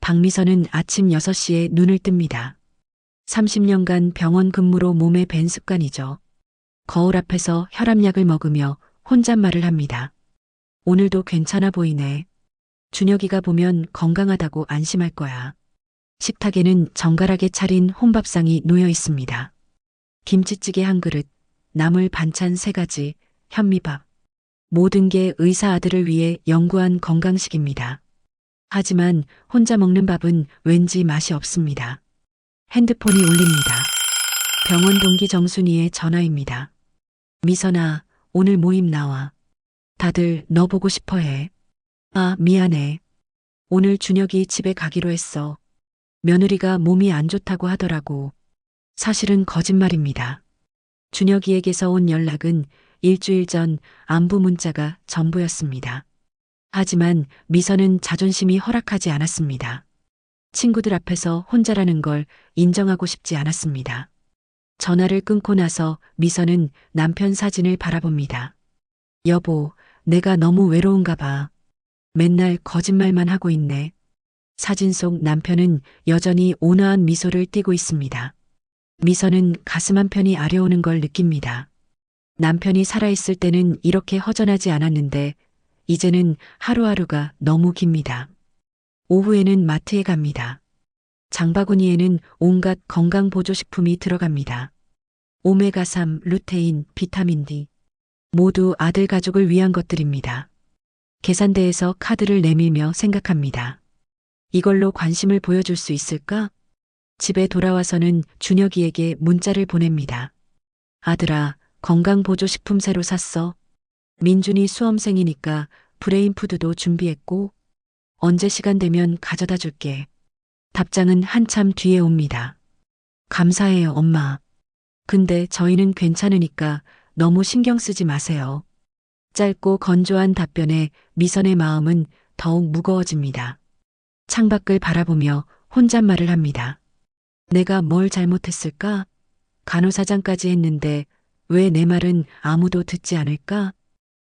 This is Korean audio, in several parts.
박미선은 아침 6시에 눈을 뜹니다. 30년간 병원 근무로 몸에 밴 습관이죠. 거울 앞에서 혈압약을 먹으며 혼잣말을 합니다. 오늘도 괜찮아 보이네. 준혁이가 보면 건강하다고 안심할 거야. 식탁에는 정갈하게 차린 혼밥상이 놓여 있습니다. 김치찌개 한 그릇, 나물 반찬 3가지, 현미밥. 모든 게 의사 아들을 위해 연구한 건강식입니다. 하지만 혼자 먹는 밥은 왠지 맛이 없습니다. 핸드폰이 울립니다. 병원 동기 정순이의 전화입니다. 미선아, 오늘 모임 나와. 다들 너 보고 싶어 해. 아, 미안해. 오늘 준혁이 집에 가기로 했어. 며느리가 몸이 안 좋다고 하더라고. 사실은 거짓말입니다. 준혁이에게서 온 연락은 일주일 전 안부 문자가 전부였습니다. 하지만 미선은 자존심이 허락하지 않았습니다. 친구들 앞에서 혼자라는 걸 인정하고 싶지 않았습니다. 전화를 끊고 나서 미선은 남편 사진을 바라봅니다. 여보, 내가 너무 외로운가 봐. 맨날 거짓말만 하고 있네. 사진 속 남편은 여전히 온화한 미소를 띠고 있습니다. 미선은 가슴 한편이 아려오는 걸 느낍니다. 남편이 살아있을 때는 이렇게 허전하지 않았는데 이제는 하루하루가 너무 깁니다. 오후에는 마트에 갑니다. 장바구니에는 온갖 건강보조식품이 들어갑니다. 오메가3, 루테인, 비타민 D. 모두 아들 가족을 위한 것들입니다. 계산대에서 카드를 내밀며 생각합니다. 이걸로 관심을 보여줄 수 있을까? 집에 돌아와서는 준혁이에게 문자를 보냅니다. 아들아, 건강보조식품 새로 샀어. 민준이 수험생이니까 브레인푸드도 준비했고, 언제 시간 되면 가져다 줄게. 답장은 한참 뒤에 옵니다. 감사해요, 엄마. 근데 저희는 괜찮으니까 너무 신경 쓰지 마세요. 짧고 건조한 답변에 미선의 마음은 더욱 무거워집니다. 창밖을 바라보며 혼잣말을 합니다. 내가 뭘 잘못했을까? 간호사장까지 했는데 왜 내 말은 아무도 듣지 않을까?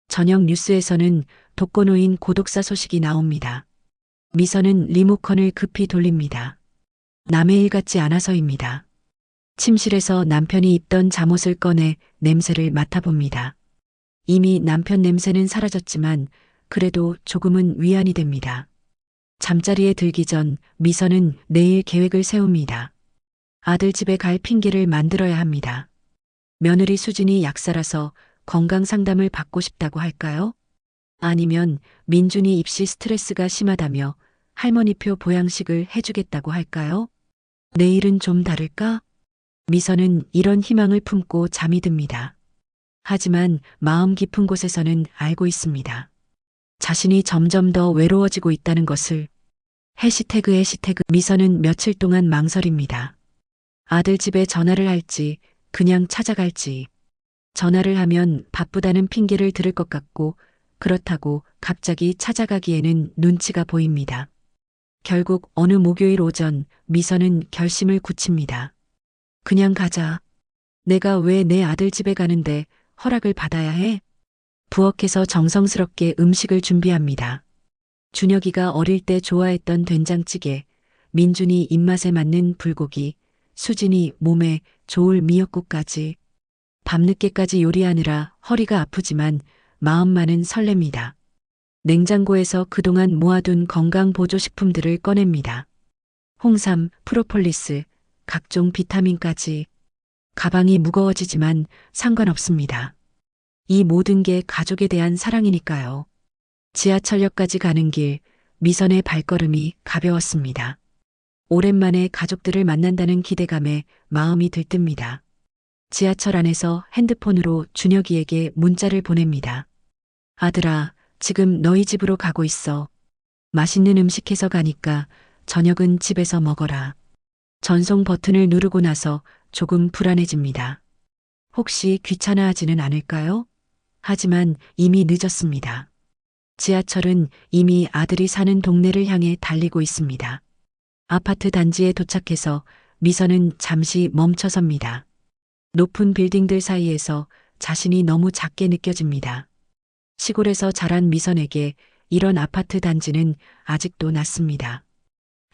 저녁 뉴스에서는 독거노인 고독사 소식이 나옵니다. 미선은 리모컨을 급히 돌립니다. 남의 일 같지 않아서입니다. 침실에서 남편이 입던 잠옷을 꺼내 냄새를 맡아봅니다. 이미 남편 냄새는 사라졌지만 그래도 조금은 위안이 됩니다. 잠자리에 들기 전 미선은 내일 계획을 세웁니다. 아들 집에 갈 핑계를 만들어야 합니다. 며느리 수진이 약사라서 건강 상담을 받고 싶다고 할까요? 아니면 민준이 입시 스트레스가 심하다며 할머니표 보양식을 해주겠다고 할까요? 내일은 좀 다를까? 미선은 이런 희망을 품고 잠이 듭니다. 하지만 마음 깊은 곳에서는 알고 있습니다. 자신이 점점 더 외로워지고 있다는 것을. 해시태그 미선은 며칠 동안 망설입니다. 아들 집에 전화를 할지 그냥 찾아갈지. 전화를 하면 바쁘다는 핑계를 들을 것 같고 그렇다고 갑자기 찾아가기에는 눈치가 보입니다. 결국 어느 목요일 오전 미선은 결심을 굳힙니다. 그냥 가자. 내가 왜 내 아들 집에 가는데 허락을 받아야 해? 부엌에서 정성스럽게 음식을 준비합니다. 준혁이가 어릴 때 좋아했던 된장찌개, 민준이 입맛에 맞는 불고기, 수진이 몸에 좋을 미역국까지. 밤늦게까지 요리하느라 허리가 아프지만 마음만은 설렙니다. 냉장고에서 그동안 모아둔 건강보조식품들을 꺼냅니다. 홍삼, 프로폴리스, 각종 비타민까지. 가방이 무거워지지만 상관없습니다. 이 모든 게 가족에 대한 사랑이니까요. 지하철역까지 가는 길, 미선의 발걸음이 가벼웠습니다. 오랜만에 가족들을 만난다는 기대감에 마음이 들뜹니다. 지하철 안에서 핸드폰으로 준혁이에게 문자를 보냅니다. 아들아, 지금 너희 집으로 가고 있어. 맛있는 음식 해서 가니까 저녁은 집에서 먹어라. 전송 버튼을 누르고 나서 조금 불안해집니다. 혹시 귀찮아하지는 않을까요? 하지만 이미 늦었습니다. 지하철은 이미 아들이 사는 동네를 향해 달리고 있습니다. 아파트 단지에 도착해서 미선은 잠시 멈춰섭니다. 높은 빌딩들 사이에서 자신이 너무 작게 느껴집니다. 시골에서 자란 미선에게 이런 아파트 단지는 아직도 낯습니다.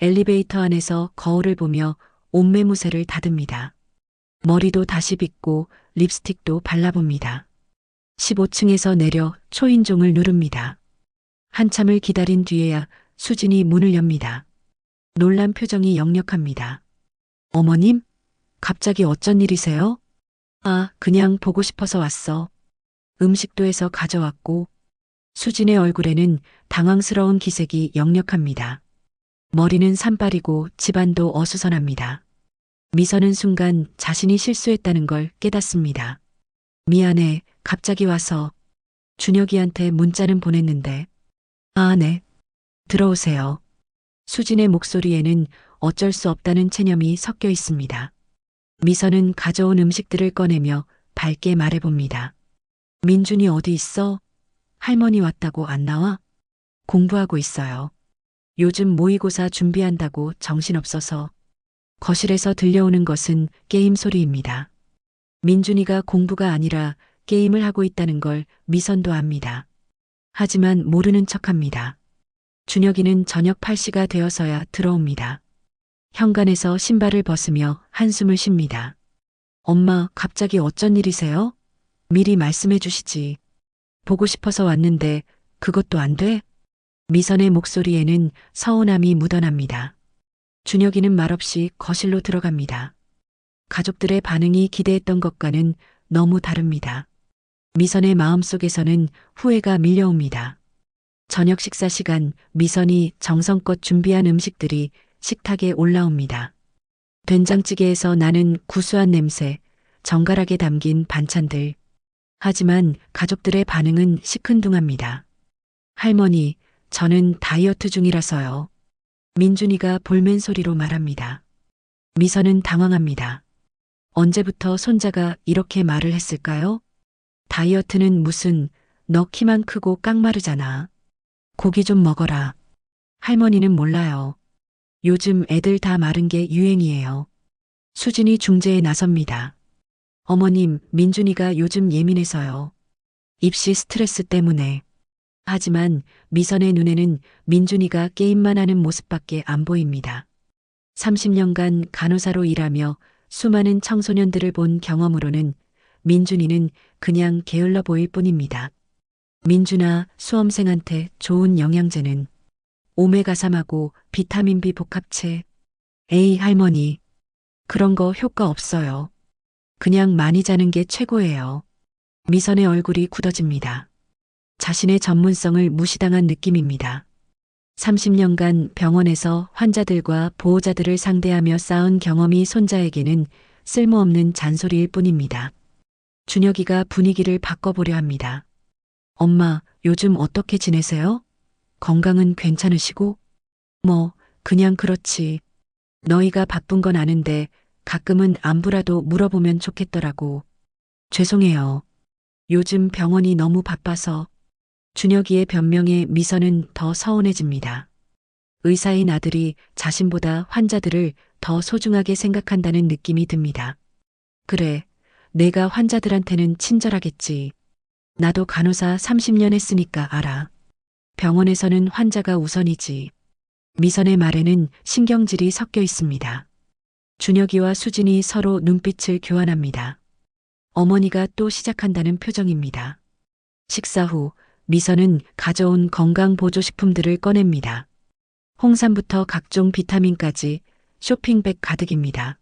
엘리베이터 안에서 거울을 보며 옷매무새를 다듬니다. 머리도 다시 빗고 립스틱도 발라봅니다. 15층에서 내려 초인종을 누릅니다. 한참을 기다린 뒤에야 수진이 문을 엽니다. 놀란 표정이 역력합니다. 어머님? 갑자기 어쩐 일이세요? 아, 그냥 보고 싶어서 왔어. 음식도 해서 가져왔고. 수진의 얼굴에는 당황스러운 기색이 역력합니다. 머리는 산발이고 집안도 어수선합니다. 미선은 순간 자신이 실수했다는 걸 깨닫습니다. 미안해, 갑자기 와서. 준혁이한테 문자는 보냈는데. 아, 네. 들어오세요. 수진의 목소리에는 어쩔 수 없다는 체념이 섞여 있습니다. 미선은 가져온 음식들을 꺼내며 밝게 말해봅니다. 민준이 어디 있어? 할머니 왔다고 안 나와? 공부하고 있어요. 요즘 모의고사 준비한다고 정신없어서. 거실에서 들려오는 것은 게임 소리입니다. 민준이가 공부가 아니라 게임을 하고 있다는 걸 미선도 압니다. 하지만 모르는 척합니다. 준혁이는 저녁 8시가 되어서야 들어옵니다. 현관에서 신발을 벗으며 한숨을 쉽니다. 엄마, 갑자기 어쩐 일이세요? 미리 말씀해 주시지. 보고 싶어서 왔는데 그것도 안 돼? 미선의 목소리에는 서운함이 묻어납니다. 준혁이는 말없이 거실로 들어갑니다. 가족들의 반응이 기대했던 것과는 너무 다릅니다. 미선의 마음속에서는 후회가 밀려옵니다. 저녁 식사 시간 미선이 정성껏 준비한 음식들이 식탁에 올라옵니다. 된장찌개에서 나는 구수한 냄새, 정갈하게 담긴 반찬들. 하지만 가족들의 반응은 시큰둥합니다. 할머니, 저는 다이어트 중이라서요. 민준이가 볼멘 소리로 말합니다. 미선은 당황합니다. 언제부터 손자가 이렇게 말을 했을까요? 다이어트는 무슨, 너 키만 크고 깡마르잖아. 고기 좀 먹어라. 할머니는 몰라요. 요즘 애들 다 마른 게 유행이에요. 수진이 중재에 나섭니다. 어머님, 민준이가 요즘 예민해서요. 입시 스트레스 때문에. 하지만 미선의 눈에는 민준이가 게임만 하는 모습밖에 안 보입니다. 30년간 간호사로 일하며 수많은 청소년들을 본 경험으로는 민준이는 그냥 게을러 보일 뿐입니다. 민준아, 수험생한테 좋은 영양제는 오메가3하고 비타민 B 복합체. 에이, 할머니. 그런 거 효과 없어요. 그냥 많이 자는 게 최고예요. 미선의 얼굴이 굳어집니다. 자신의 전문성을 무시당한 느낌입니다. 30년간 병원에서 환자들과 보호자들을 상대하며 쌓은 경험이 손자에게는 쓸모없는 잔소리일 뿐입니다. 준혁이가 분위기를 바꿔보려 합니다. 엄마, 요즘 어떻게 지내세요? 건강은 괜찮으시고? 뭐, 그냥 그렇지. 너희가 바쁜 건 아는데 가끔은 안부라도 물어보면 좋겠더라고. 죄송해요. 요즘 병원이 너무 바빠서. 준혁이의 변명에 미선은 더 서운해집니다. 의사인 아들이 자신보다 환자들을 더 소중하게 생각한다는 느낌이 듭니다. 그래, 내가 환자들한테는 친절하겠지. 나도 간호사 30년 했으니까 알아. 병원에서는 환자가 우선이지. 미선의 말에는 신경질이 섞여 있습니다. 준혁이와 수진이 서로 눈빛을 교환합니다. 어머니가 또 시작한다는 표정입니다. 식사 후 미선은 가져온 건강보조식품들을 꺼냅니다. 홍삼부터 각종 비타민까지 쇼핑백 가득입니다.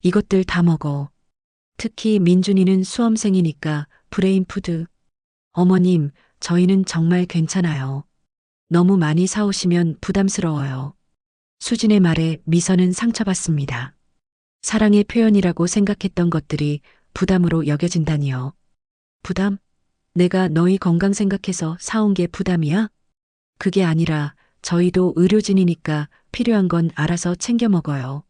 이것들 다 먹어. 특히 민준이는 수험생이니까 브레인푸드. 어머님, 저희는 정말 괜찮아요. 너무 많이 사오시면 부담스러워요. 수진의 말에 미선은 상처받습니다. 사랑의 표현이라고 생각했던 것들이 부담으로 여겨진다니요. 부담? 내가 너희 건강 생각해서 사온 게 부담이야? 그게 아니라 저희도 의료진이니까 필요한 건 알아서 챙겨 먹어요.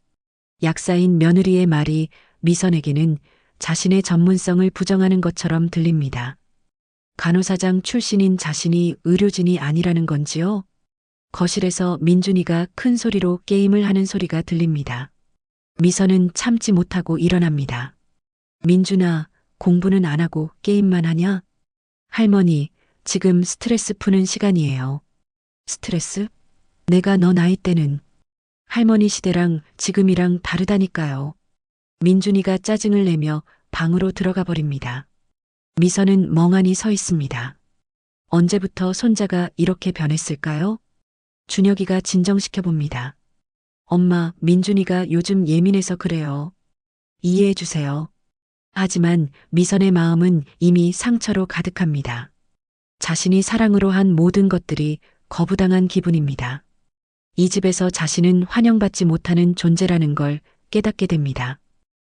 약사인 며느리의 말이 미선에게는 자신의 전문성을 부정하는 것처럼 들립니다. 간호사장 출신인 자신이 의료진이 아니라는 건지요? 거실에서 민준이가 큰 소리로 게임을 하는 소리가 들립니다. 미선은 참지 못하고 일어납니다. 민준아, 공부는 안 하고 게임만 하냐? 할머니, 지금 스트레스 푸는 시간이에요. 스트레스? 내가 너 나이 때는 할머니 시대랑 지금이랑 다르다니까요. 민준이가 짜증을 내며 방으로 들어가 버립니다. 미선은 멍하니 서 있습니다. 언제부터 손자가 이렇게 변했을까요? 준혁이가 진정시켜 봅니다. 엄마, 민준이가 요즘 예민해서 그래요. 이해해 주세요. 하지만 미선의 마음은 이미 상처로 가득합니다. 자신이 사랑으로 한 모든 것들이 거부당한 기분입니다. 이 집에서 자신은 환영받지 못하는 존재라는 걸 깨닫게 됩니다.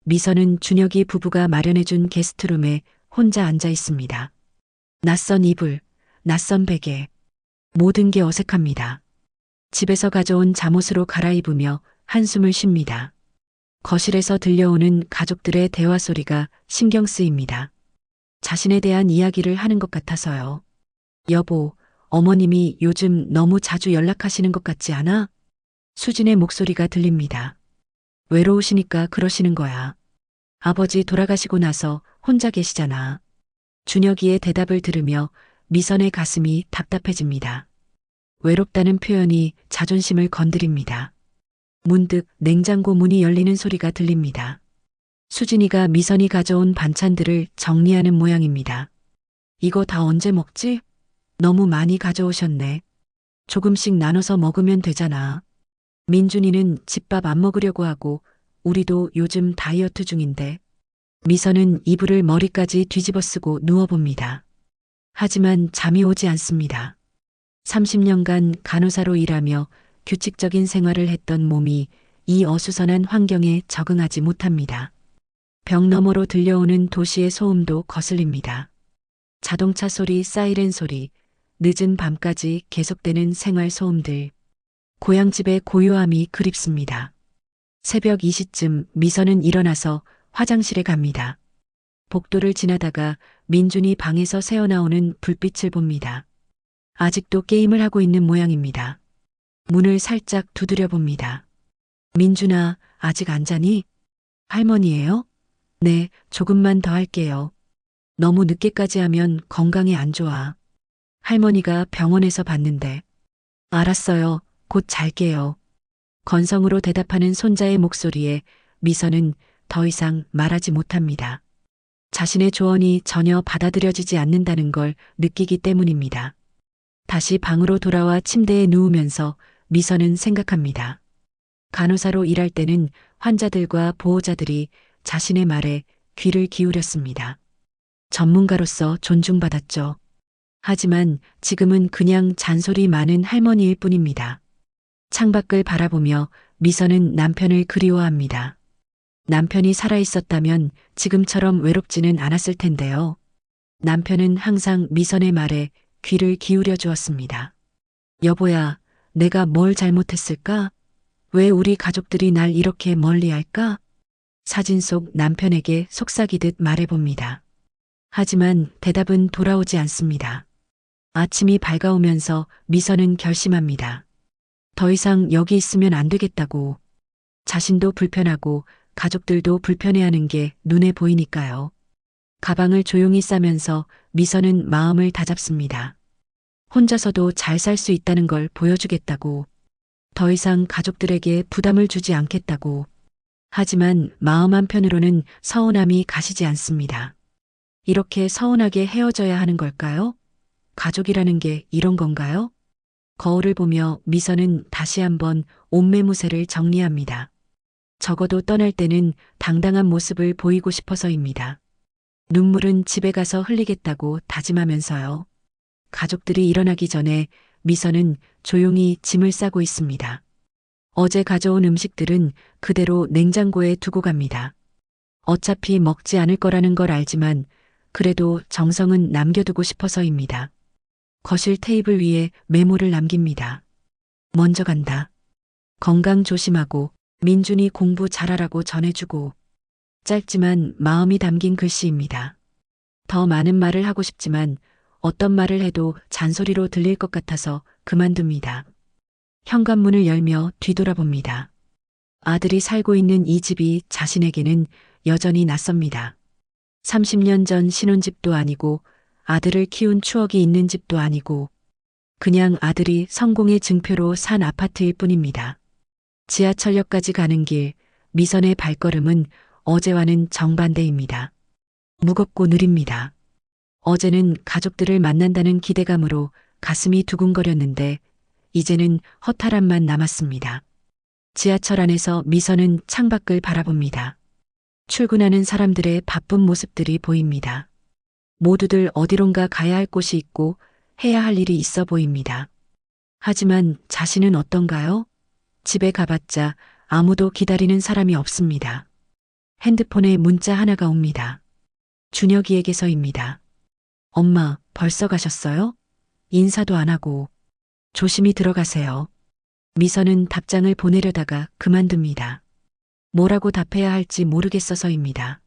미선은 준혁이 부부가 마련해준 게스트룸에 혼자 앉아 있습니다. 낯선 이불, 낯선 베개, 모든 게 어색합니다. 집에서 가져온 잠옷으로 갈아입으며 한숨을 쉽니다. 거실에서 들려오는 가족들의 대화 소리가 신경 쓰입니다. 자신에 대한 이야기를 하는 것 같아서요. 여보, 어머님이 요즘 너무 자주 연락하시는 것 같지 않아? 수진의 목소리가 들립니다. 외로우시니까 그러시는 거야. 아버지 돌아가시고 나서 혼자 계시잖아. 준혁이의 대답을 들으며 미선의 가슴이 답답해집니다. 외롭다는 표현이 자존심을 건드립니다. 문득 냉장고 문이 열리는 소리가 들립니다. 수진이가 미선이 가져온 반찬들을 정리하는 모양입니다. 이거 다 언제 먹지? 너무 많이 가져오셨네. 조금씩 나눠서 먹으면 되잖아. 민준이는 집밥 안 먹으려고 하고 우리도 요즘 다이어트 중인데. 미선은 이불을 머리까지 뒤집어 쓰고 누워봅니다. 하지만 잠이 오지 않습니다. 30년간 간호사로 일하며 규칙적인 생활을 했던 몸이 이 어수선한 환경에 적응하지 못합니다. 벽 너머로 들려오는 도시의 소음도 거슬립니다. 자동차 소리, 사이렌 소리, 늦은 밤까지 계속되는 생활 소음들. 고향집의 고요함이 그립습니다. 새벽 2시쯤 미선은 일어나서 화장실에 갑니다. 복도를 지나다가 민준이 방에서 새어나오는 불빛을 봅니다. 아직도 게임을 하고 있는 모양입니다. 문을 살짝 두드려 봅니다. 민준아, 아직 안 자니? 할머니예요? 네, 조금만 더 할게요. 너무 늦게까지 하면 건강에 안 좋아. 할머니가 병원에서 봤는데. 알았어요. 곧 잘게요. 건성으로 대답하는 손자의 목소리에 미선은 더 이상 말하지 못합니다. 자신의 조언이 전혀 받아들여지지 않는다는 걸 느끼기 때문입니다. 다시 방으로 돌아와 침대에 누우면서 미선은 생각합니다. 간호사로 일할 때는 환자들과 보호자들이 자신의 말에 귀를 기울였습니다. 전문가로서 존중받았죠. 하지만 지금은 그냥 잔소리 많은 할머니일 뿐입니다. 창밖을 바라보며 미선은 남편을 그리워합니다. 남편이 살아있었다면 지금처럼 외롭지는 않았을 텐데요. 남편은 항상 미선의 말에 귀를 기울여 주었습니다. 여보야, 내가 뭘 잘못했을까? 왜 우리 가족들이 날 이렇게 멀리할까? 사진 속 남편에게 속삭이듯 말해봅니다. 하지만 대답은 돌아오지 않습니다. 아침이 밝아오면서 미선은 결심합니다. 더 이상 여기 있으면 안 되겠다고. 자신도 불편하고 가족들도 불편해하는 게 눈에 보이니까요. 가방을 조용히 싸면서 미선은 마음을 다잡습니다. 혼자서도 잘 살 수 있다는 걸 보여주겠다고. 더 이상 가족들에게 부담을 주지 않겠다고. 하지만 마음 한편으로는 서운함이 가시지 않습니다. 이렇게 서운하게 헤어져야 하는 걸까요? 가족이라는 게 이런 건가요? 거울을 보며 미선은 다시 한번 옷매무새를 정리합니다. 적어도 떠날 때는 당당한 모습을 보이고 싶어서입니다. 눈물은 집에 가서 흘리겠다고 다짐하면서요. 가족들이 일어나기 전에 미선은 조용히 짐을 싸고 있습니다. 어제 가져온 음식들은 그대로 냉장고에 두고 갑니다. 어차피 먹지 않을 거라는 걸 알지만 그래도 정성은 남겨두고 싶어서입니다. 거실 테이블 위에 메모를 남깁니다. 먼저 간다. 건강 조심하고 민준이 공부 잘하라고 전해주고. 짧지만 마음이 담긴 글씨입니다. 더 많은 말을 하고 싶지만 어떤 말을 해도 잔소리로 들릴 것 같아서 그만둡니다. 현관문을 열며 뒤돌아봅니다. 아들이 살고 있는 이 집이 자신에게는 여전히 낯섭니다. 30년 전 신혼집도 아니고 아들을 키운 추억이 있는 집도 아니고 그냥 아들이 성공의 증표로 산 아파트일 뿐입니다. 지하철역까지 가는 길, 미선의 발걸음은 어제와는 정반대입니다. 무겁고 느립니다. 어제는 가족들을 만난다는 기대감으로 가슴이 두근거렸는데 이제는 허탈함만 남았습니다. 지하철 안에서 미선은 창밖을 바라봅니다. 출근하는 사람들의 바쁜 모습들이 보입니다. 모두들 어디론가 가야 할 곳이 있고 해야 할 일이 있어 보입니다. 하지만 자신은 어떤가요? 집에 가봤자 아무도 기다리는 사람이 없습니다. 핸드폰에 문자 하나가 옵니다. 준혁이에게서입니다. 엄마, 벌써 가셨어요? 인사도 안 하고. 조심히 들어가세요. 미선은 답장을 보내려다가 그만둡니다. 뭐라고 답해야 할지 모르겠어서입니다.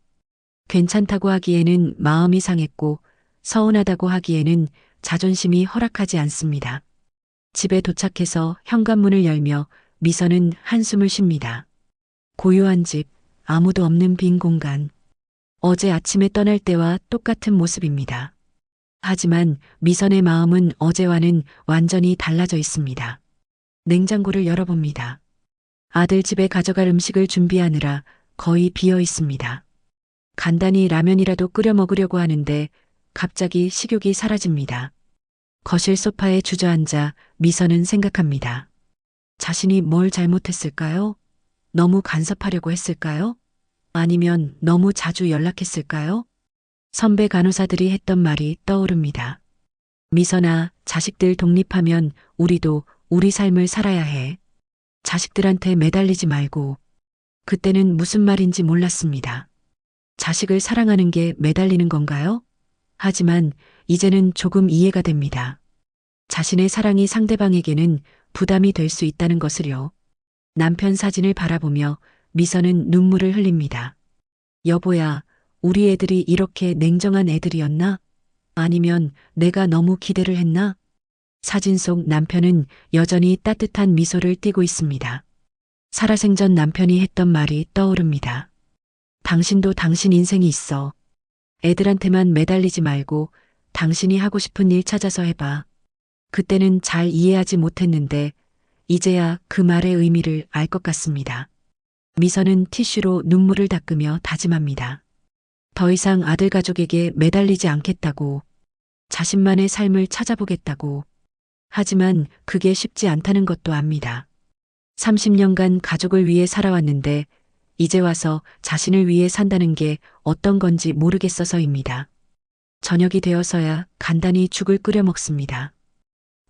괜찮다고 하기에는 마음이 상했고 서운하다고 하기에는 자존심이 허락하지 않습니다. 집에 도착해서 현관문을 열며 미선은 한숨을 쉽니다. 고요한 집, 아무도 없는 빈 공간. 어제 아침에 떠날 때와 똑같은 모습입니다. 하지만 미선의 마음은 어제와는 완전히 달라져 있습니다. 냉장고를 열어봅니다. 아들 집에 가져갈 음식을 준비하느라 거의 비어 있습니다. 간단히 라면이라도 끓여 먹으려고 하는데 갑자기 식욕이 사라집니다. 거실 소파에 주저앉아 미선은 생각합니다. 자신이 뭘 잘못했을까요? 너무 간섭하려고 했을까요? 아니면 너무 자주 연락했을까요? 선배 간호사들이 했던 말이 떠오릅니다. 미선아, 자식들 독립하면 우리도 우리 삶을 살아야 해. 자식들한테 매달리지 말고. 그때는 무슨 말인지 몰랐습니다. 자식을 사랑하는 게 매달리는 건가요? 하지만 이제는 조금 이해가 됩니다. 자신의 사랑이 상대방에게는 부담이 될 수 있다는 것을요. 남편 사진을 바라보며 미선은 눈물을 흘립니다. 여보야, 우리 애들이 이렇게 냉정한 애들이었나? 아니면 내가 너무 기대를 했나? 사진 속 남편은 여전히 따뜻한 미소를 띠고 있습니다. 살아생전 남편이 했던 말이 떠오릅니다. 당신도 당신 인생이 있어. 애들한테만 매달리지 말고 당신이 하고 싶은 일 찾아서 해봐. 그때는 잘 이해하지 못했는데 이제야 그 말의 의미를 알 것 같습니다. 미선은 티슈로 눈물을 닦으며 다짐합니다. 더 이상 아들 가족에게 매달리지 않겠다고, 자신만의 삶을 찾아보겠다고. 하지만 그게 쉽지 않다는 것도 압니다. 30년간 가족을 위해 살아왔는데 이제 와서 자신을 위해 산다는 게 어떤 건지 모르겠어서입니다. 저녁이 되어서야 간단히 죽을 끓여 먹습니다.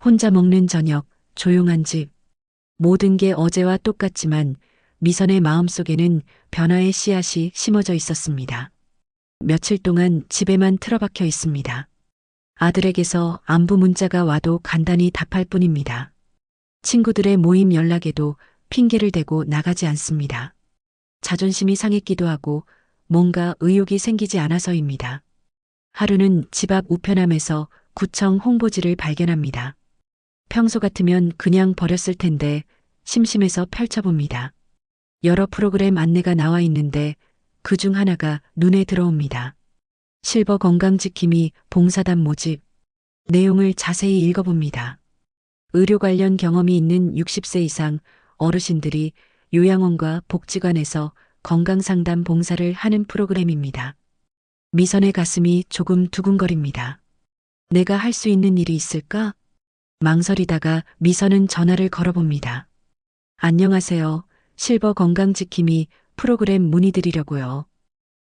혼자 먹는 저녁, 조용한 집. 모든 게 어제와 똑같지만 미선의 마음속에는 변화의 씨앗이 심어져 있었습니다. 며칠 동안 집에만 틀어박혀 있습니다. 아들에게서 안부 문자가 와도 간단히 답할 뿐입니다. 친구들의 모임 연락에도 핑계를 대고 나가지 않습니다. 자존심이 상했기도 하고 뭔가 의욕이 생기지 않아서입니다. 하루는 집 앞 우편함에서 구청 홍보지를 발견합니다. 평소 같으면 그냥 버렸을 텐데 심심해서 펼쳐봅니다. 여러 프로그램 안내가 나와 있는데 그중 하나가 눈에 들어옵니다. 실버 건강지킴이 봉사단 모집. 내용을 자세히 읽어봅니다. 의료 관련 경험이 있는 60세 이상 어르신들이 요양원과 복지관에서 건강상담 봉사를 하는 프로그램입니다. 미선의 가슴이 조금 두근거립니다. 내가 할 수 있는 일이 있을까? 망설이다가 미선은 전화를 걸어봅니다. 안녕하세요. 실버 건강지킴이 프로그램 문의드리려고요.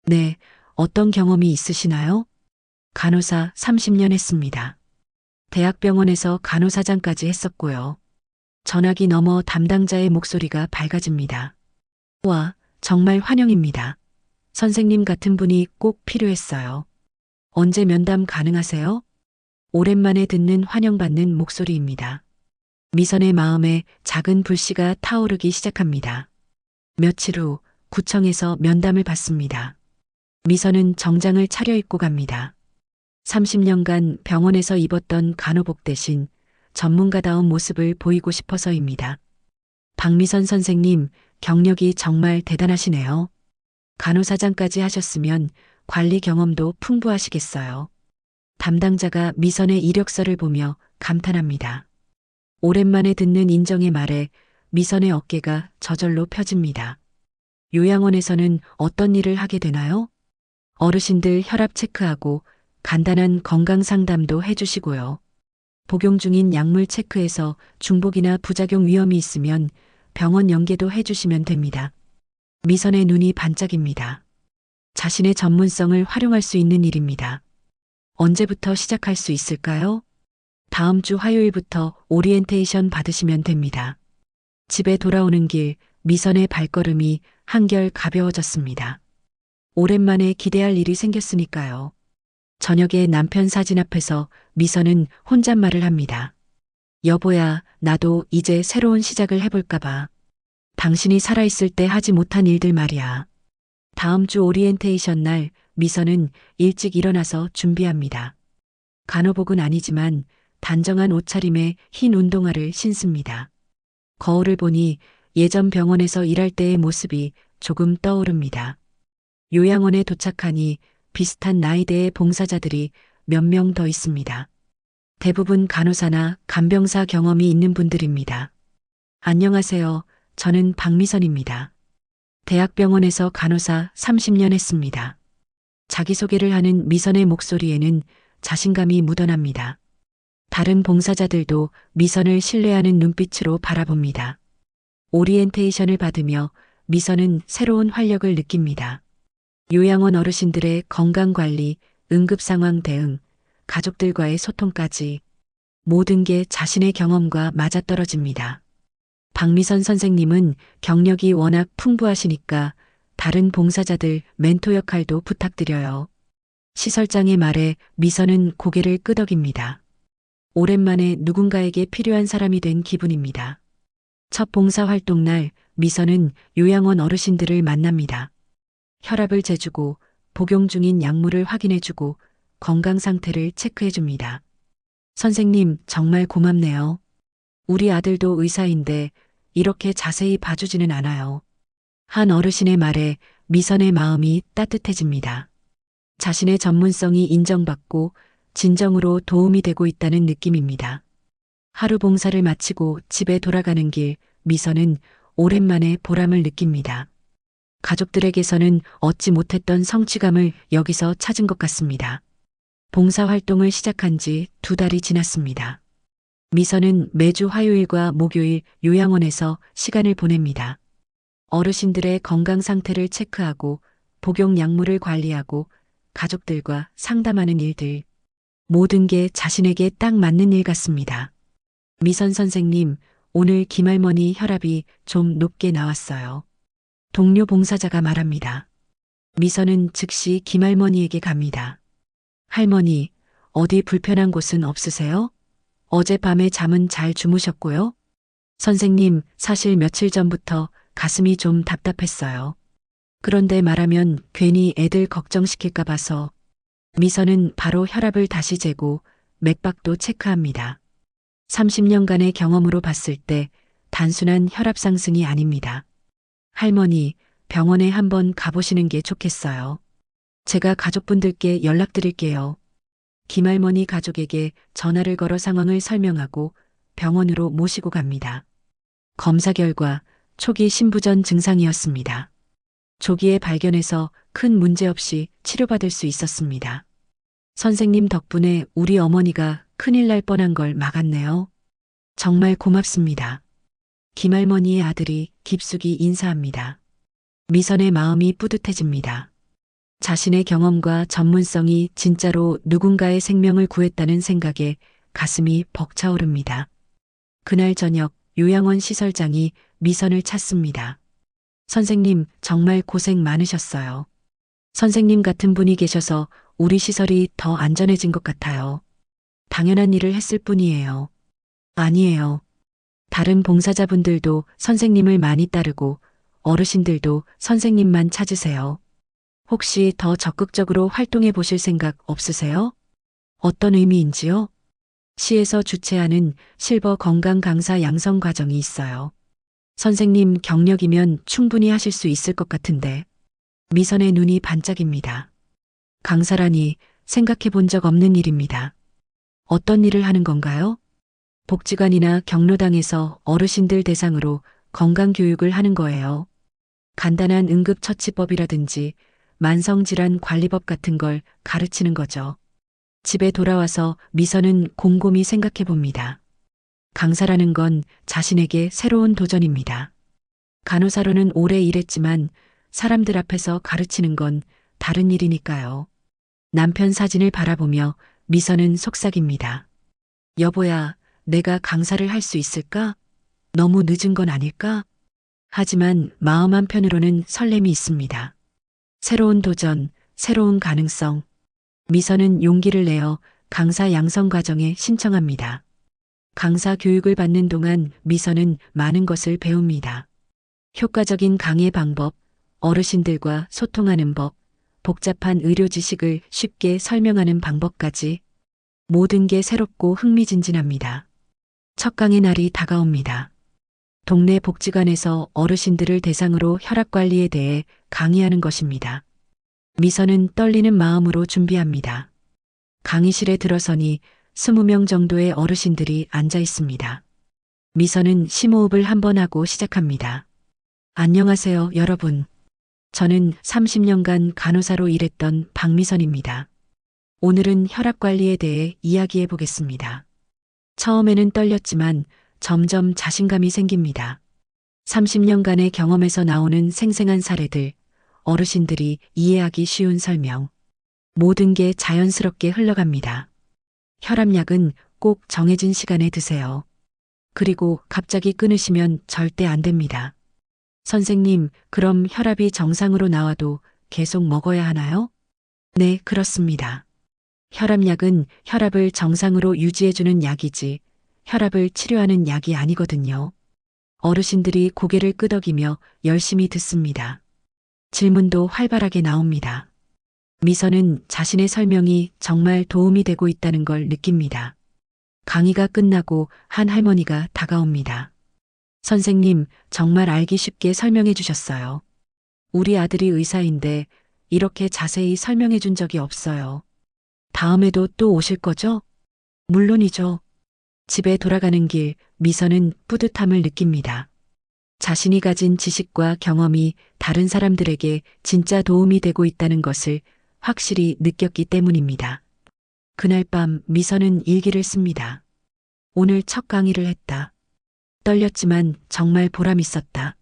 네, 어떤 경험이 있으시나요? 간호사 30년 했습니다. 대학병원에서 간호사장까지 했었고요. 전화기 너머 담당자의 목소리가 밝아집니다. 와, 정말 환영입니다. 선생님 같은 분이 꼭 필요했어요. 언제 면담 가능하세요? 오랜만에 듣는 환영받는 목소리입니다. 미선의 마음에 작은 불씨가 타오르기 시작합니다. 며칠 후 구청에서 면담을 받습니다. 미선은 정장을 차려입고 갑니다. 30년간 병원에서 입었던 간호복 대신 전문가다운 모습을 보이고 싶어서입니다. 박미선 선생님, 경력이 정말 대단하시네요. 간호사장까지 하셨으면 관리 경험도 풍부하시겠어요. 담당자가 미선의 이력서를 보며 감탄합니다. 오랜만에 듣는 인정의 말에 미선의 어깨가 저절로 펴집니다. 요양원에서는 어떤 일을 하게 되나요? 어르신들 혈압 체크하고 간단한 건강 상담도 해주시고요. 복용 중인 약물 체크해서 중복이나 부작용 위험이 있으면 병원 연계도 해주시면 됩니다. 미선의 눈이 반짝입니다. 자신의 전문성을 활용할 수 있는 일입니다. 언제부터 시작할 수 있을까요? 다음 주 화요일부터 오리엔테이션 받으시면 됩니다. 집에 돌아오는 길 미선의 발걸음이 한결 가벼워졌습니다. 오랜만에 기대할 일이 생겼으니까요. 저녁에 남편 사진 앞에서 미선은 혼잣말을 합니다. 여보야, 나도 이제 새로운 시작을 해볼까 봐. 당신이 살아있을 때 하지 못한 일들 말이야. 다음 주 오리엔테이션 날 미선은 일찍 일어나서 준비합니다. 간호복은 아니지만 단정한 옷차림에 흰 운동화를 신습니다. 거울을 보니 예전 병원에서 일할 때의 모습이 조금 떠오릅니다. 요양원에 도착하니 비슷한 나이대의 봉사자들이 몇 명 더 있습니다. 대부분 간호사나 간병사 경험이 있는 분들입니다. 안녕하세요. 저는 박미선입니다. 대학병원에서 간호사 30년 했습니다. 자기소개를 하는 미선의 목소리에는 자신감이 묻어납니다. 다른 봉사자들도 미선을 신뢰하는 눈빛으로 바라봅니다. 오리엔테이션을 받으며 미선은 새로운 활력을 느낍니다. 요양원 어르신들의 건강관리, 응급상황 대응, 가족들과의 소통까지 모든 게 자신의 경험과 맞아떨어집니다. 박미선 선생님은 경력이 워낙 풍부하시니까 다른 봉사자들 멘토 역할도 부탁드려요. 시설장의 말에 미선은 고개를 끄덕입니다. 오랜만에 누군가에게 필요한 사람이 된 기분입니다. 첫 봉사활동 날 미선은 요양원 어르신들을 만납니다. 혈압을 재주고 복용 중인 약물을 확인해주고 건강 상태를 체크해줍니다. 선생님, 정말 고맙네요. 우리 아들도 의사인데 이렇게 자세히 봐주지는 않아요. 한 어르신의 말에 미선의 마음이 따뜻해집니다. 자신의 전문성이 인정받고 진정으로 도움이 되고 있다는 느낌입니다. 하루 봉사를 마치고 집에 돌아가는 길 미선은 오랜만에 보람을 느낍니다. 가족들에게서는 얻지 못했던 성취감을 여기서 찾은 것 같습니다. 봉사활동을 시작한 지 2달이 지났습니다. 미선은 매주 화요일과 목요일 요양원에서 시간을 보냅니다. 어르신들의 건강 상태를 체크하고 복용 약물을 관리하고 가족들과 상담하는 일들. 모든 게 자신에게 딱 맞는 일 같습니다. 미선 선생님, 오늘 김할머니 혈압이 좀 높게 나왔어요. 동료 봉사자가 말합니다. 미선은 즉시 김할머니에게 갑니다. 할머니, 어디 불편한 곳은 없으세요? 어젯밤에 잠은 잘 주무셨고요? 선생님, 사실 며칠 전부터 가슴이 좀 답답했어요. 그런데 말하면 괜히 애들 걱정시킬까 봐서. 미선은 바로 혈압을 다시 재고 맥박도 체크합니다. 30년간의 경험으로 봤을 때 단순한 혈압 상승이 아닙니다. 할머니, 병원에 한번 가보시는 게 좋겠어요. 제가 가족분들께 연락드릴게요. 김할머니 가족에게 전화를 걸어 상황을 설명하고 병원으로 모시고 갑니다. 검사 결과 초기 신부전 증상이었습니다. 조기에 발견해서 큰 문제 없이 치료받을 수 있었습니다. 선생님 덕분에 우리 어머니가 큰일 날 뻔한 걸 막았네요. 정말 고맙습니다. 김할머니의 아들이 깊숙이 인사합니다. 미선의 마음이 뿌듯해집니다. 자신의 경험과 전문성이 진짜로 누군가의 생명을 구했다는 생각에 가슴이 벅차오릅니다. 그날 저녁 요양원 시설장이 미선을 찾습니다. 선생님, 정말 고생 많으셨어요. 선생님 같은 분이 계셔서 우리 시설이 더 안전해진 것 같아요. 당연한 일을 했을 뿐이에요. 아니에요. 다른 봉사자분들도 선생님을 많이 따르고 어르신들도 선생님만 찾으세요. 혹시 더 적극적으로 활동해 보실 생각 없으세요? 어떤 의미인지요? 시에서 주최하는 실버 건강 강사 양성 과정이 있어요. 선생님 경력이면 충분히 하실 수 있을 것 같은데. 미선의 눈이 반짝입니다. 강사라니 생각해 본 적 없는 일입니다. 어떤 일을 하는 건가요? 복지관이나 경로당에서 어르신들 대상으로 건강교육을 하는 거예요. 간단한 응급처치법이라든지 만성질환 관리법 같은 걸 가르치는 거죠. 집에 돌아와서 미선은 곰곰이 생각해 봅니다. 강사라는 건 자신에게 새로운 도전입니다. 간호사로는 오래 일했지만 사람들 앞에서 가르치는 건 다른 일이니까요. 남편 사진을 바라보며 미선은 속삭입니다. 여보야, 내가 강사를 할 수 있을까? 너무 늦은 건 아닐까? 하지만 마음 한편으로는 설렘이 있습니다. 새로운 도전, 새로운 가능성. 미선은 용기를 내어 강사 양성 과정에 신청합니다. 강사 교육을 받는 동안 미선은 많은 것을 배웁니다. 효과적인 강의 방법, 어르신들과 소통하는 법, 복잡한 의료 지식을 쉽게 설명하는 방법까지 모든 게 새롭고 흥미진진합니다. 첫 강의 날이 다가옵니다. 동네 복지관에서 어르신들을 대상으로 혈압 관리에 대해 강의하는 것입니다. 미선은 떨리는 마음으로 준비합니다. 강의실에 들어서니 20명 정도의 어르신들이 앉아 있습니다. 미선은 심호흡을 한번 하고 시작합니다. 안녕하세요, 여러분. 저는 30년간 간호사로 일했던 박미선입니다. 오늘은 혈압 관리에 대해 이야기해 보겠습니다. 처음에는 떨렸지만 점점 자신감이 생깁니다. 30년간의 경험에서 나오는 생생한 사례들, 어르신들이 이해하기 쉬운 설명. 모든 게 자연스럽게 흘러갑니다. 혈압약은 꼭 정해진 시간에 드세요. 그리고 갑자기 끊으시면 절대 안 됩니다. 선생님, 그럼 혈압이 정상으로 나와도 계속 먹어야 하나요? 네, 그렇습니다. 혈압약은 혈압을 정상으로 유지해주는 약이지 혈압을 치료하는 약이 아니거든요. 어르신들이 고개를 끄덕이며 열심히 듣습니다. 질문도 활발하게 나옵니다. 미선은 자신의 설명이 정말 도움이 되고 있다는 걸 느낍니다. 강의가 끝나고 한 할머니가 다가옵니다. 선생님, 정말 알기 쉽게 설명해 주셨어요. 우리 아들이 의사인데 이렇게 자세히 설명해 준 적이 없어요. 다음에도 또 오실 거죠? 물론이죠. 집에 돌아가는 길, 미선은 뿌듯함을 느낍니다. 자신이 가진 지식과 경험이 다른 사람들에게 진짜 도움이 되고 있다는 것을 확실히 느꼈기 때문입니다. 그날 밤 미선은 일기를 씁니다. 오늘 첫 강의를 했다. 떨렸지만 정말 보람 있었다.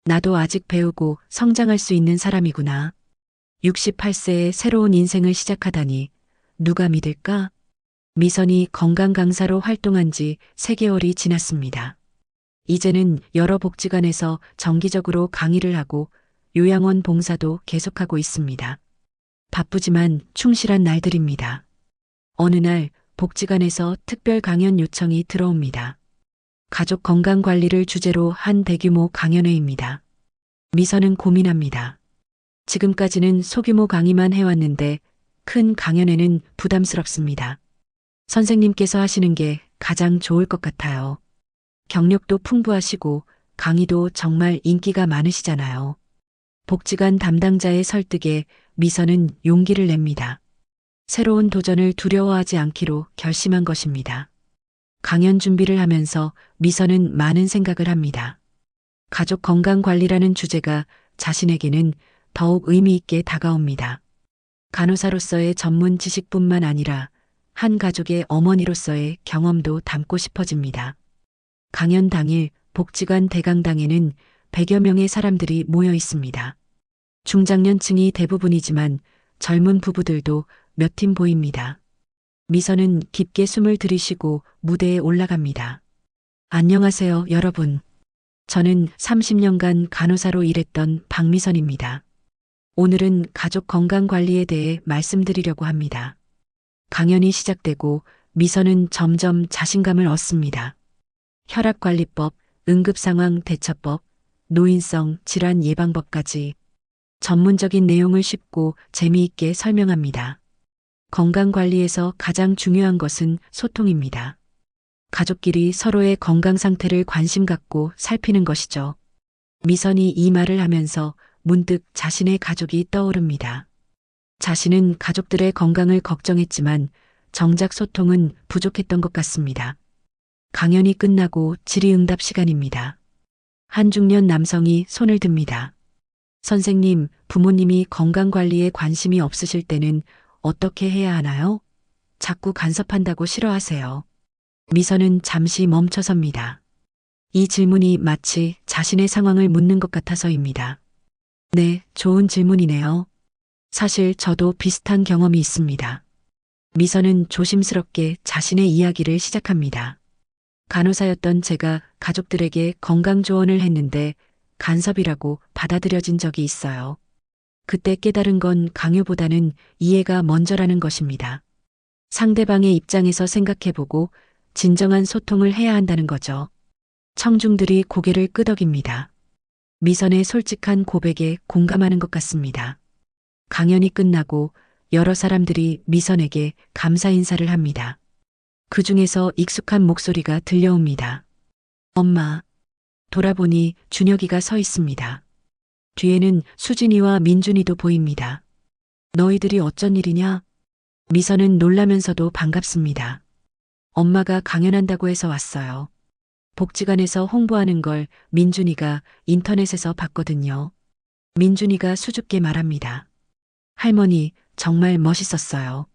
나도 아직 배우고 성장할 수 있는 사람이구나. 68세의 새로운 인생을 시작하다니 누가 믿을까? 미선이 건강 강사로 활동한 지 3개월이 지났습니다. 이제는 여러 복지관에서 정기적으로 강의를 하고 요양원 봉사도 계속하고 있습니다. 바쁘지만 충실한 날들입니다. 어느 날 복지관에서 특별 강연 요청이 들어옵니다. 가족 건강 관리를 주제로 한 대규모 강연회입니다. 미선은 고민합니다. 지금까지는 소규모 강의만 해왔는데 큰 강연회는 부담스럽습니다. 선생님께서 하시는 게 가장 좋을 것 같아요. 경력도 풍부하시고 강의도 정말 인기가 많으시잖아요. 복지관 담당자의 설득에 미선은 용기를 냅니다. 새로운 도전을 두려워하지 않기로 결심한 것입니다. 강연 준비를 하면서 미선은 많은 생각을 합니다. 가족 건강 관리라는 주제가 자신에게는 더욱 의미 있게 다가옵니다. 간호사로서의 전문 지식뿐만 아니라 한 가족의 어머니로서의 경험도 담고 싶어집니다. 강연 당일 복지관 대강당에는 100여 명의 사람들이 모여 있습니다. 중장년층이 대부분이지만 젊은 부부들도 몇 팀 보입니다. 미선은 깊게 숨을 들이쉬고 무대에 올라갑니다. 안녕하세요, 여러분. 저는 30년간 간호사로 일했던 박미선입니다. 오늘은 가족 건강 관리에 대해 말씀드리려고 합니다. 강연이 시작되고 미선은 점점 자신감을 얻습니다. 혈압관리법, 응급상황 대처법, 노인성 질환 예방법까지 전문적인 내용을 쉽고 재미있게 설명합니다. 건강관리에서 가장 중요한 것은 소통입니다. 가족끼리 서로의 건강 상태를 관심 갖고 살피는 것이죠. 미선이 이 말을 하면서 문득 자신의 가족이 떠오릅니다. 자신은 가족들의 건강을 걱정했지만 정작 소통은 부족했던 것 같습니다. 강연이 끝나고 질의응답 시간입니다. 한 중년 남성이 손을 듭니다. 선생님, 부모님이 건강관리에 관심이 없으실 때는 어떻게 해야 하나요? 자꾸 간섭한다고 싫어하세요. 미선은 잠시 멈춰섭니다. 이 질문이 마치 자신의 상황을 묻는 것 같아서입니다. 네, 좋은 질문이네요. 사실 저도 비슷한 경험이 있습니다. 미선은 조심스럽게 자신의 이야기를 시작합니다. 간호사였던 제가 가족들에게 건강 조언을 했는데 간섭이라고 받아들여진 적이 있어요. 그때 깨달은 건 강요보다는 이해가 먼저라는 것입니다. 상대방의 입장에서 생각해보고 진정한 소통을 해야 한다는 거죠. 청중들이 고개를 끄덕입니다. 미선의 솔직한 고백에 공감하는 것 같습니다. 강연이 끝나고 여러 사람들이 미선에게 감사 인사를 합니다. 그 중에서 익숙한 목소리가 들려옵니다. 엄마. 돌아보니 준혁이가 서 있습니다. 뒤에는 수진이와 민준이도 보입니다. 너희들이 어쩐 일이냐? 미선은 놀라면서도 반갑습니다. 엄마가 강연한다고 해서 왔어요. 복지관에서 홍보하는 걸 민준이가 인터넷에서 봤거든요. 민준이가 수줍게 말합니다. 할머니, 정말 멋있었어요.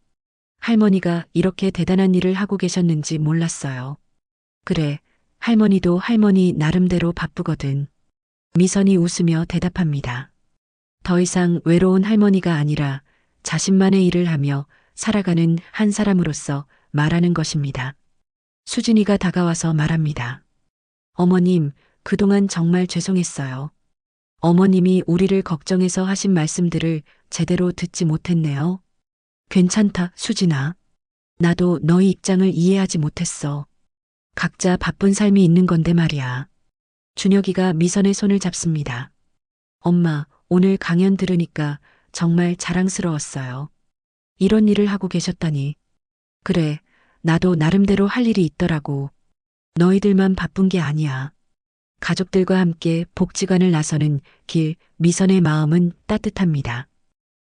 할머니가 이렇게 대단한 일을 하고 계셨는지 몰랐어요. 그래, 할머니도 할머니 나름대로 바쁘거든. 미선이 웃으며 대답합니다. 더 이상 외로운 할머니가 아니라 자신만의 일을 하며 살아가는 한 사람으로서 말하는 것입니다. 수진이가 다가와서 말합니다. 어머님, 그동안 정말 죄송했어요. 어머님이 우리를 걱정해서 하신 말씀들을 제대로 듣지 못했네요. 괜찮다, 수진아. 나도 너희 입장을 이해하지 못했어. 각자 바쁜 삶이 있는 건데 말이야. 준혁이가 미선의 손을 잡습니다. 엄마, 오늘 강연 들으니까 정말 자랑스러웠어요. 이런 일을 하고 계셨다니. 그래, 나도 나름대로 할 일이 있더라고. 너희들만 바쁜 게 아니야. 가족들과 함께 복지관을 나서는 길, 미선의 마음은 따뜻합니다.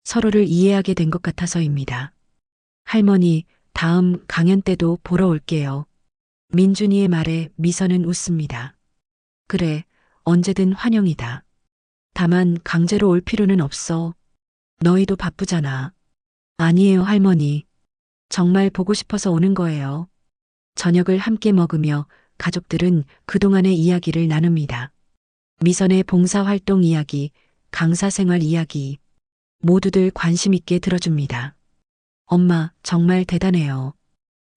서로를 이해하게 된 것 같아서입니다. 할머니, 다음 강연 때도 보러 올게요. 민준이의 말에 미선은 웃습니다. 그래, 언제든 환영이다. 다만 강제로 올 필요는 없어. 너희도 바쁘잖아. 아니에요, 할머니. 정말 보고 싶어서 오는 거예요. 저녁을 함께 먹으며 가족들은 그동안의 이야기를 나눕니다. 미선의 봉사활동 이야기, 강사 생활 이야기, 모두들 관심 있게 들어줍니다. 엄마, 정말 대단해요.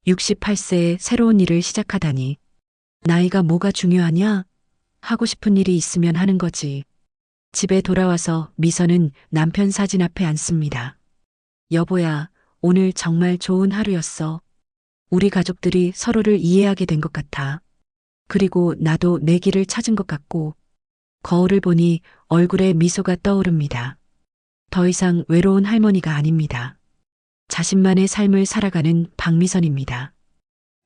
68세에 새로운 일을 시작하다니. 나이가 뭐가 중요하냐? 하고 싶은 일이 있으면 하는 거지. 집에 돌아와서 미선은 남편 사진 앞에 앉습니다. 여보야, 오늘 정말 좋은 하루였어. 우리 가족들이 서로를 이해하게 된 것 같아. 그리고 나도 내 길을 찾은 것 같고, 거울을 보니 얼굴에 미소가 떠오릅니다. 더 이상 외로운 할머니가 아닙니다. 자신만의 삶을 살아가는 박미선입니다.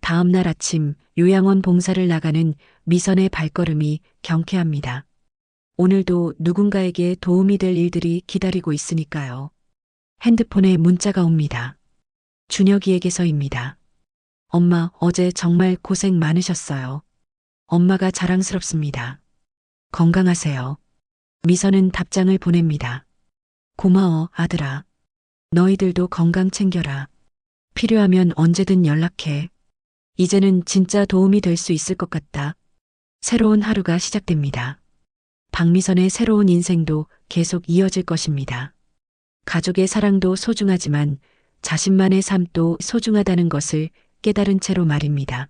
다음 날 아침 요양원 봉사를 나가는 미선의 발걸음이 경쾌합니다. 오늘도 누군가에게 도움이 될 일들이 기다리고 있으니까요. 핸드폰에 문자가 옵니다. 준혁이에게서입니다. 엄마, 어제 정말 고생 많으셨어요. 엄마가 자랑스럽습니다. 건강하세요. 미선은 답장을 보냅니다. 고마워, 아들아. 너희들도 건강 챙겨라. 필요하면 언제든 연락해. 이제는 진짜 도움이 될 수 있을 것 같다. 새로운 하루가 시작됩니다. 박미선의 새로운 인생도 계속 이어질 것입니다. 가족의 사랑도 소중하지만 자신만의 삶도 소중하다는 것을 깨달은 채로 말입니다.